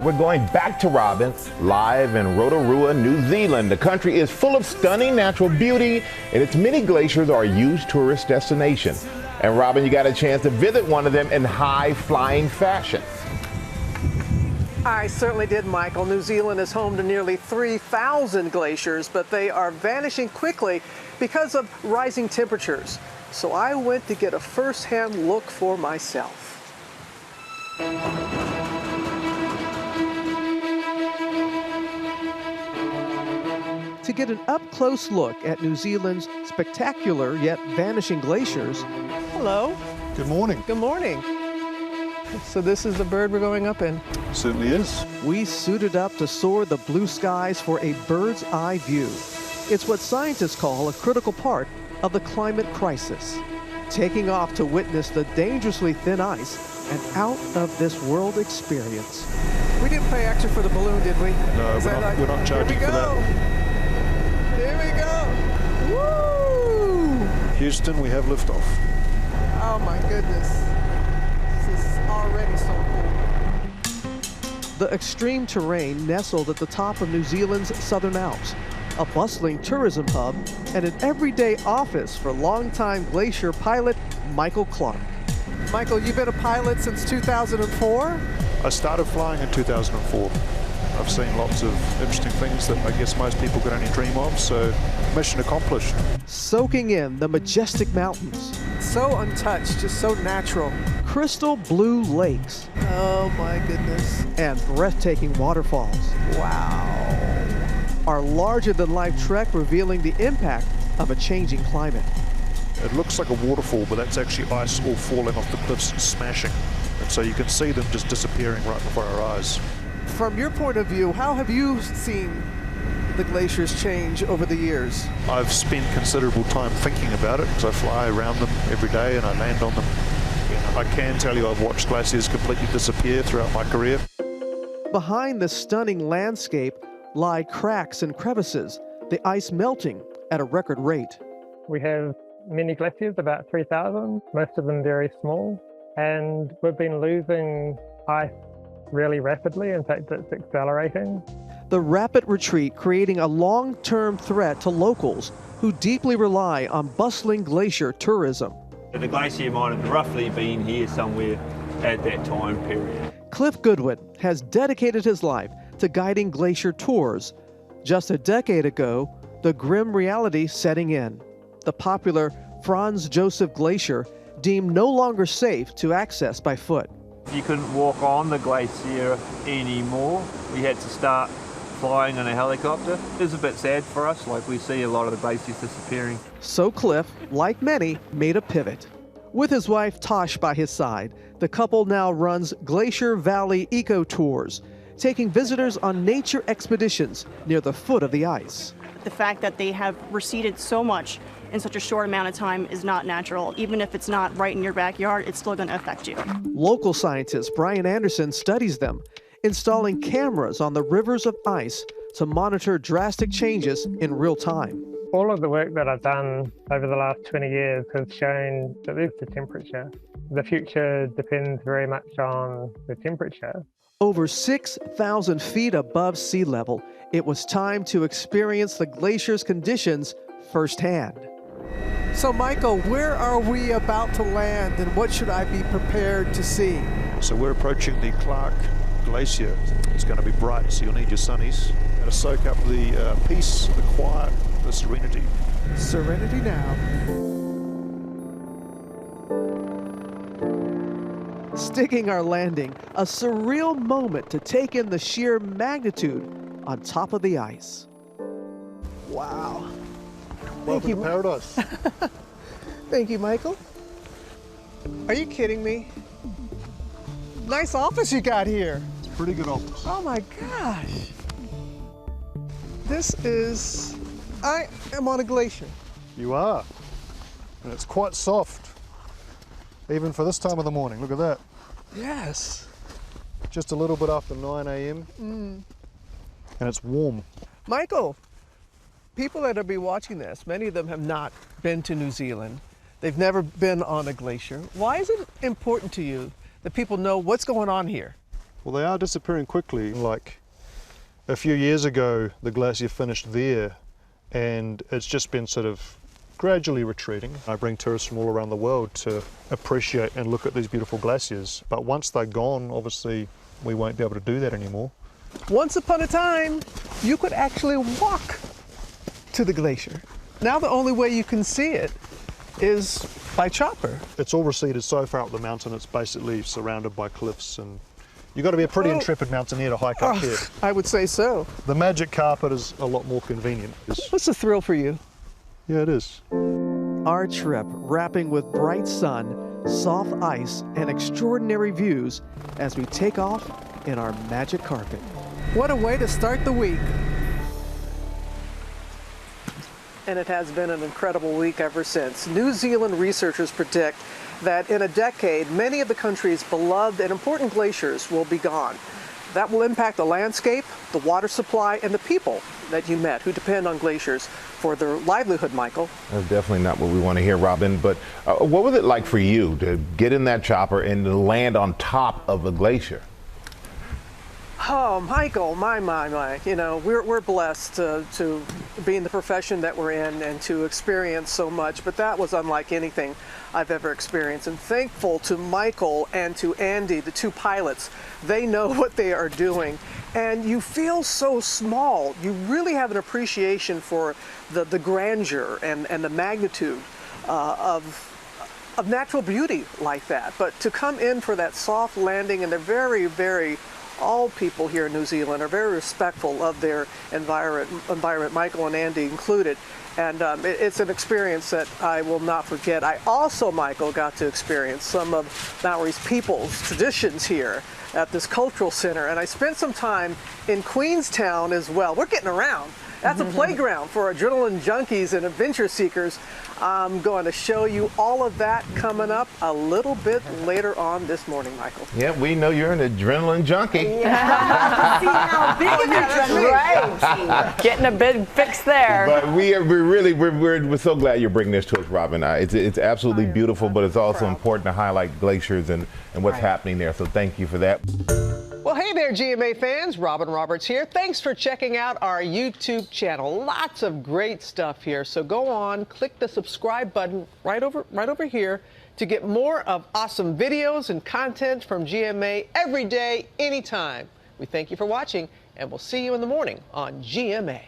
We're going back to Robin, live in Rotorua, New Zealand. The country is full of stunning natural beauty, and its many glaciers are a huge tourist destination. And Robin, you got a chance to visit one of them in high-flying fashion. I certainly did, Michael. New Zealand is home to nearly 3,000 glaciers, but they are vanishing quickly because of rising temperatures. So I went to get a first-hand look for myself. To get an up-close look at New Zealand's spectacular yet vanishing glaciers. Hello. Good morning. Good morning. So this is the bird we're going up in? Certainly is. We suited up to soar the blue skies for a bird's eye view. It's what scientists call a critical part of the climate crisis. Taking off to witness the dangerously thin ice and out of this world experience. We didn't pay extra for the balloon, did we? No, we're not charging for that. Here we go. Woo! Houston, we have liftoff. Oh my goodness. This is already so cool. The extreme terrain nestled at the top of New Zealand's Southern Alps, a bustling tourism hub and an everyday office for longtime glacier pilot Michael Clark. Michael, you've been a pilot since 2004? I started flying in 2004. I've seen lots of interesting things that I guess most people could only dream of, so mission accomplished. Soaking in the majestic mountains. So untouched, just so natural. Crystal blue lakes. Oh my goodness. And breathtaking waterfalls. Wow. Our larger-than-life trek revealing the impact of a changing climate. It looks like a waterfall, but that's actually ice all falling off the cliffs and smashing. And so you can see them just disappearing right before our eyes. From your point of view, how have you seen the glaciers change over the years? I've spent considerable time thinking about it because I fly around them every day and I land on them. I can tell you I've watched glaciers completely disappear throughout my career. Behind the stunning landscape lie cracks and crevices, the ice melting at a record rate. We have many glaciers, about 3,000, most of them very small, and we've been losing ice really rapidly. In fact, it's accelerating. The rapid retreat creating a long-term threat to locals who deeply rely on bustling glacier tourism. The glacier might have roughly been here somewhere at that time period. Cliff Goodwin has dedicated his life to guiding glacier tours. Just a decade ago, the grim reality setting in. The popular Franz Josef Glacier deemed no longer safe to access by foot. You couldn't walk on the glacier anymore. We had to start flying in a helicopter. It was a bit sad for us, like we see a lot of the glaciers disappearing. So Cliff, like many, made a pivot. With his wife Tosh by his side, the couple now runs Glacier Valley Eco Tours, taking visitors on nature expeditions near the foot of the ice. The fact that they have receded so much in such a short amount of time is not natural. Even if it's not right in your backyard, it's still going to affect you. Local scientist Brian Anderson studies them, installing cameras on the rivers of ice to monitor drastic changes in real time. All of the work that I've done over the last 20 years has shown that there's the temperature. The future depends very much on the temperature. Over 6,000 feet above sea level, it was time to experience the glacier's conditions firsthand. So Michael, where are we about to land and what should I be prepared to see? So we're approaching the Clark Glacier. It's going to be bright, so you'll need your sunnies. Got to soak up the peace, the quiet, the serenity. Serenity now. Sticking our landing, a surreal moment to take in the sheer magnitude on top of the ice. Wow. Welcome to paradise. Thank you, Michael. Are you kidding me? Nice office you got here. It's a pretty good office. Oh my gosh. I am on a glacier. You are. And it's quite soft, even for this time of the morning. Look at that. Yes. Just a little bit after 9 a.m. And it's warm. Michael, people that will be watching this, many of them have not been to New Zealand. They've never been on a glacier. Why is it important to you that people know what's going on here? Well, they are disappearing quickly. Like a few years ago, the glacier finished there, and it's just been sort of gradually retreating. I bring tourists from all around the world to appreciate and look at these beautiful glaciers. But once they're gone, obviously, we won't be able to do that anymore. Once upon a time, you could actually walk to the glacier. Now the only way you can see it is by chopper. It's all receded so far up the mountain, it's basically surrounded by cliffs, and you've got to be a pretty intrepid mountaineer to hike up here. I would say so. The magic carpet is a lot more convenient. What's the thrill for you? Yeah, it is. Our trip wrapping with bright sun, soft ice, and extraordinary views as we take off in our magic carpet. What a way to start the week. And it has been an incredible week ever since. New Zealand researchers predict that in a decade, many of the country's beloved and important glaciers will be gone. That will impact the landscape, the water supply, and the people that you met who depend on glaciers for their livelihood, Michael. That's definitely not what we want to hear, Robin. But what was it like for you to get in that chopper and to land on top of a glacier? Oh, Michael, my. You know, we're blessed to be in the profession that we're in and to experience so much, but that was unlike anything I've ever experienced. And thankful to Michael and to Andy, the two pilots. They know what they are doing. And you feel so small. You really have an appreciation for the grandeur and the magnitude of natural beauty like that. But to come in for that soft landing, and they're all people here in New Zealand are very respectful of their environment, Michael and Andy included. And it's an experience that I will not forget. I also, Michael, got to experience some of Maori's people's traditions here at this cultural center. And I spent some time in Queenstown as well. We're getting around. That's a playground for adrenaline junkies and adventure seekers. I'm going to show you all of that coming up a little bit later on this morning, Michael. Yeah, we know you're an adrenaline junkie. Yeah. See how big of an adrenaline. Right. Getting a big fix there. But we're so glad you're bringing this to us, Robin. It's absolutely beautiful, but it's also important to highlight glaciers and what's happening there. So thank you for that. Well, hey there, GMA fans. Robin Roberts here. Thanks for checking out our YouTube channel. Lots of great stuff here. So go on, click the subscribe button right over here to get more of awesome videos and content from GMA every day, anytime. We thank you for watching, and we'll see you in the morning on GMA.